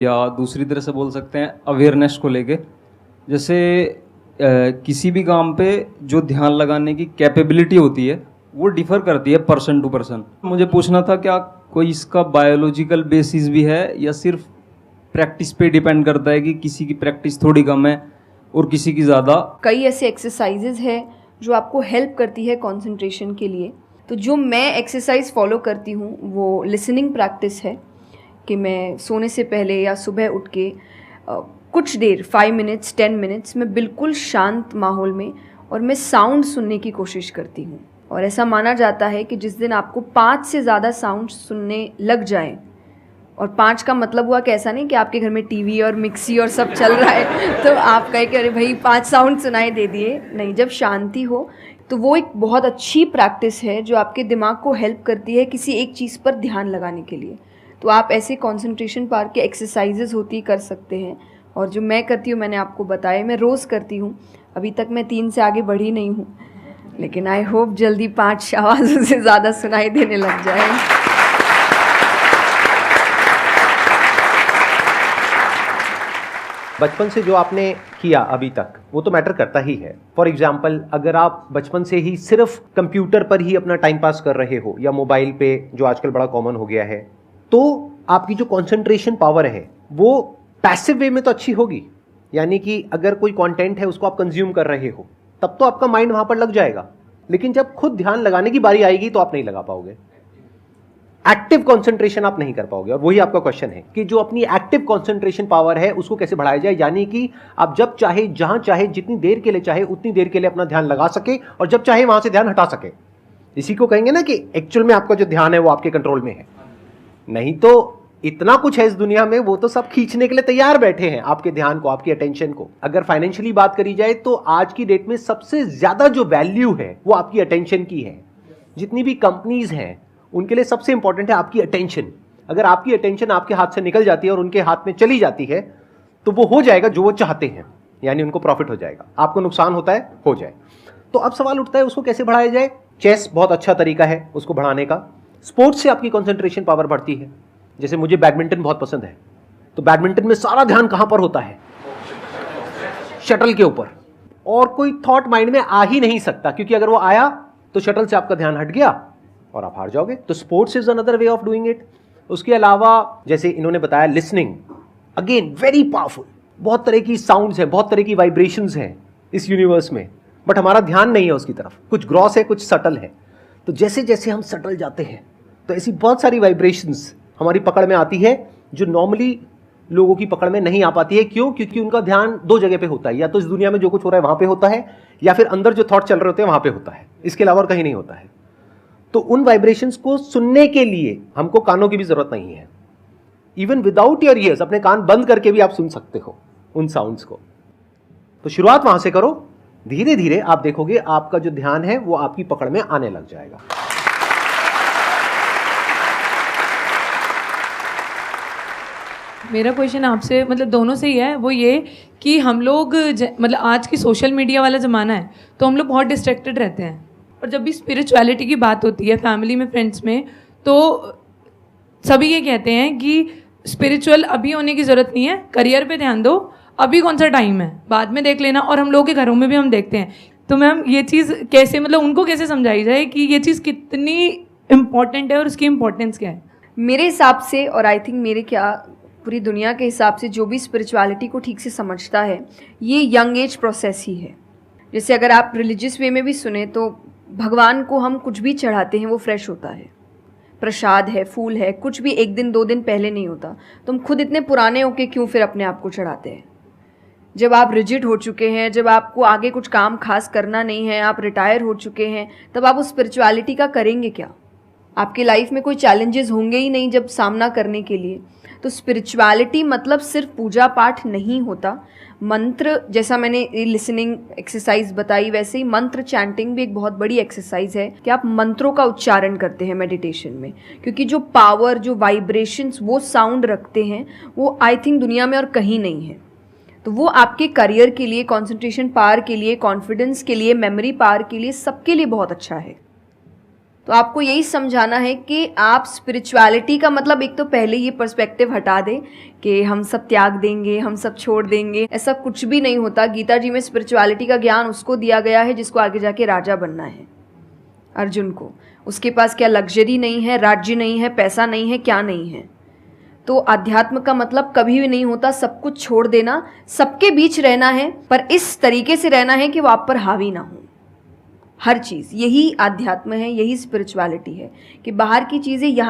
या दूसरी तरह से बोल सकते हैं अवेयरनेस को लेके। जैसे किसी भी काम पे जो ध्यान लगाने की कैपेबिलिटी होती है वो डिफर करती है पर्सन टू पर्सन। मुझे पूछना था क्या कोई इसका बायोलॉजिकल बेसिस भी है या सिर्फ प्रैक्टिस पे डिपेंड करता है कि किसी की प्रैक्टिस थोड़ी कम है और किसी की ज़्यादा? कई ऐसे एक्सरसाइजेज है जो आपको हेल्प करती है कंसंट्रेशन के लिए। तो जो मैं एक्सरसाइज फॉलो करती हूँ वो लिसनिंग प्रैक्टिस है कि मैं सोने से पहले या सुबह उठ के कुछ देर 5 मिनट्स 10 मिनट्स मैं बिल्कुल शांत माहौल में और मैं साउंड सुनने की कोशिश करती हूँ। और ऐसा माना जाता है कि जिस दिन आपको 5 से ज़्यादा साउंड सुनने लग जाएं, और 5 का मतलब हुआ कि ऐसा नहीं कि आपके घर में टीवी और मिक्सी और सब चल रहा है तो आप कहे कि अरे भाई 5 साउंड सुनाई दे दिए, नहीं, जब शांति हो तो वो एक बहुत अच्छी प्रैक्टिस है जो आपके दिमाग को हेल्प करती है किसी एक चीज़ पर ध्यान लगाने के लिए। तो आप ऐसे कंसंट्रेशन पार्क के एक्सरसाइजेज होती कर सकते हैं, और जो मैं करती हूँ मैंने आपको बताया, मैं रोज़ करती हूँ। अभी तक मैं 3 से आगे बढ़ी नहीं हूँ, लेकिन आई होप जल्दी 5 आवाज़ों से ज़्यादा सुनाई देने लग जाए। बचपन से जो आपने किया अभी तक वो तो मैटर करता ही है। फॉर एग्जाम्पल, अगर आप बचपन से ही सिर्फ कंप्यूटर पर ही अपना टाइम पास कर रहे हो या मोबाइल पे, जो आजकल बड़ा कॉमन हो गया है, तो आपकी जो कंसंट्रेशन पावर है वो पैसिव वे में तो अच्छी होगी। यानी कि अगर कोई कंटेंट है उसको आप कंज्यूम कर रहे हो तब तो आपका माइंड वहां पर लग जाएगा, लेकिन जब खुद ध्यान लगाने की बारी आएगी तो आप नहीं लगा पाओगे। एक्टिव कंसंट्रेशन आप नहीं कर पाओगे। और वही आपका क्वेश्चन है कि जो अपनी एक्टिव कंसंट्रेशन पावर है उसको कैसे बढ़ाया जाए, यानी कि आप जब चाहे, जहां चाहे, जितनी देर के लिए चाहे उतनी देर के लिए अपना ध्यान लगा सके और जब चाहे वहां से ध्यान हटा सके। इसी को कहेंगे ना कि एक्चुअल में आपका जो ध्यान है वो आपके कंट्रोल में है। नहीं तो इतना कुछ है इस दुनिया में, वो तो सब खींचने के लिए तैयार बैठे हैं आपके ध्यान को, आपकी अटेंशन को। अगर फाइनेंशियली बात करी जाए तो आज की डेट में सबसे ज्यादा जो वैल्यू है वो आपकी अटेंशन की है। जितनी भी कंपनीज हैं उनके लिए सबसे इंपॉर्टेंट है आपकी अटेंशन। अगर आपकी अटेंशन आपके हाथ से निकल जाती है और उनके हाथ में चली जाती है तो वो हो जाएगा जो वो चाहते हैं, यानी उनको प्रॉफिट हो जाएगा, आपको नुकसान होता है हो जाए। तो अब सवाल उठता है उसको कैसे बढ़ाया जाए। चेस बहुत अच्छा तरीका है उसको बढ़ाने का। स्पोर्ट्स से आपकी कंसंट्रेशन पावर बढ़ती है। जैसे मुझे बैडमिंटन बहुत पसंद है, तो बैडमिंटन में सारा ध्यान कहां पर होता है? शटल के ऊपर, और कोई थॉट माइंड में आ ही नहीं सकता, क्योंकि अगर वो आया तो शटल से आपका ध्यान हट गया और आप हार जाओगे। तो sports is another way of doing it. उसके अलावा जैसे इन्होंने बताया लिसनिंग, अगेन वेरी पावरफुल। बहुत तरह की साउंड्स हैं, बहुत तरह की वाइब्रेशंस हैं इस यूनिवर्स में, बट हमारा ध्यान नहीं है उसकी तरफ। कुछ ग्रॉस है, कुछ सटल है। तो जैसे जैसे हम सटल जाते हैं तो ऐसी बहुत सारी वाइब्रेशंस हमारी पकड़ में आती है जो नॉर्मली लोगों की पकड़ में नहीं आ पाती है। क्यों? क्योंकि उनका ध्यान 2 जगह पे होता है, या तो इस दुनिया में जो कुछ हो रहा है वहां पे होता है, या फिर अंदर जो थॉट चल रहे होते हैं वहां पे होता है। इसके अलावा और कहीं नहीं होता है। तो उन वाइब्रेशंस को सुनने के लिए हमको कानों की भी जरूरत नहीं है। इवन विदाउट योर ईयर्स, अपने कान बंद करके भी आप सुन सकते हो उन साउंड्स को। तो शुरुआत वहां से करो, धीरे धीरे आप देखोगे आपका जो ध्यान है वो आपकी पकड़ में आने लग जाएगा। मेरा क्वेश्चन आपसे, मतलब दोनों से ही है, वो ये कि हम लोग मतलब आज की सोशल मीडिया वाला ज़माना है तो हम लोग बहुत डिस्ट्रैक्टेड रहते हैं, और जब भी स्पिरिचुअलिटी की बात होती है फैमिली में, फ्रेंड्स में, तो सभी ये कहते हैं कि स्पिरिचुअल अभी होने की ज़रूरत नहीं है, करियर पे ध्यान दो, अभी कौन सा टाइम है, बाद में देख लेना। और हम लोगों के घरों में भी हम देखते हैं। तो मैम ये चीज़ कैसे, मतलब उनको कैसे समझाई जाए कि ये चीज़ कितनी इम्पॉर्टेंट है और उसकी इम्पोर्टेंस क्या है? मेरे हिसाब से, और आई थिंक मेरे क्या पूरी दुनिया के हिसाब से, जो भी स्पिरिचुअलिटी को ठीक से समझता है ये यंग एज प्रोसेस ही है। जैसे अगर आप रिलीजियस वे में भी सुने तो भगवान को हम कुछ भी चढ़ाते हैं वो फ्रेश होता है, प्रसाद है, फूल है, कुछ भी 1 दिन 2 दिन पहले नहीं होता। तो हम खुद इतने पुराने होके क्यों फिर अपने आप को चढ़ाते हैं? जब आप रिजिड हो चुके हैं, जब आपको आगे कुछ काम खास करना नहीं है, आप रिटायर हो चुके हैं, तब आप उस स्पिरिचुअलिटी का करेंगे क्या? आपकी लाइफ में कोई चैलेंजेस होंगे ही नहीं जब सामना करने के लिए। तो स्पिरिचुअलिटी मतलब सिर्फ पूजा पाठ नहीं होता। मंत्र, जैसा मैंने लिसनिंग एक्सरसाइज बताई, वैसे ही मंत्र चैंटिंग भी एक बहुत बड़ी एक्सरसाइज है कि आप मंत्रों का उच्चारण करते हैं मेडिटेशन में, क्योंकि जो पावर, जो वाइब्रेशंस वो साउंड रखते हैं वो आई थिंक दुनिया में और कहीं नहीं है। तो वो आपके करियर के लिए, कंसंट्रेशन पावर के लिए, कॉन्फिडेंस के लिए, मेमोरी पावर के लिए, सबके लिए बहुत अच्छा है। तो आपको यही समझाना है कि आप स्पिरिचुअलिटी का मतलब एक तो पहले ये पर्सपेक्टिव हटा दें कि हम सब त्याग देंगे, हम सब छोड़ देंगे। ऐसा कुछ भी नहीं होता। गीता जी में स्पिरिचुअलिटी का ज्ञान उसको दिया गया है जिसको आगे जाके राजा बनना है, अर्जुन को। उसके पास क्या लग्जरी नहीं है, राज्य नहीं है, पैसा नहीं है, क्या नहीं है। तो अध्यात्म का मतलब कभी भी नहीं होता सब कुछ छोड़ देना, सबके बीच रहना है, पर इस तरीके से रहना है कि वो आप पर हावी ना हो हर चीज़। यही आध्यात्म है, यही स्पिरिचुअलिटी है कि बाहर की चीज़ें यहाँ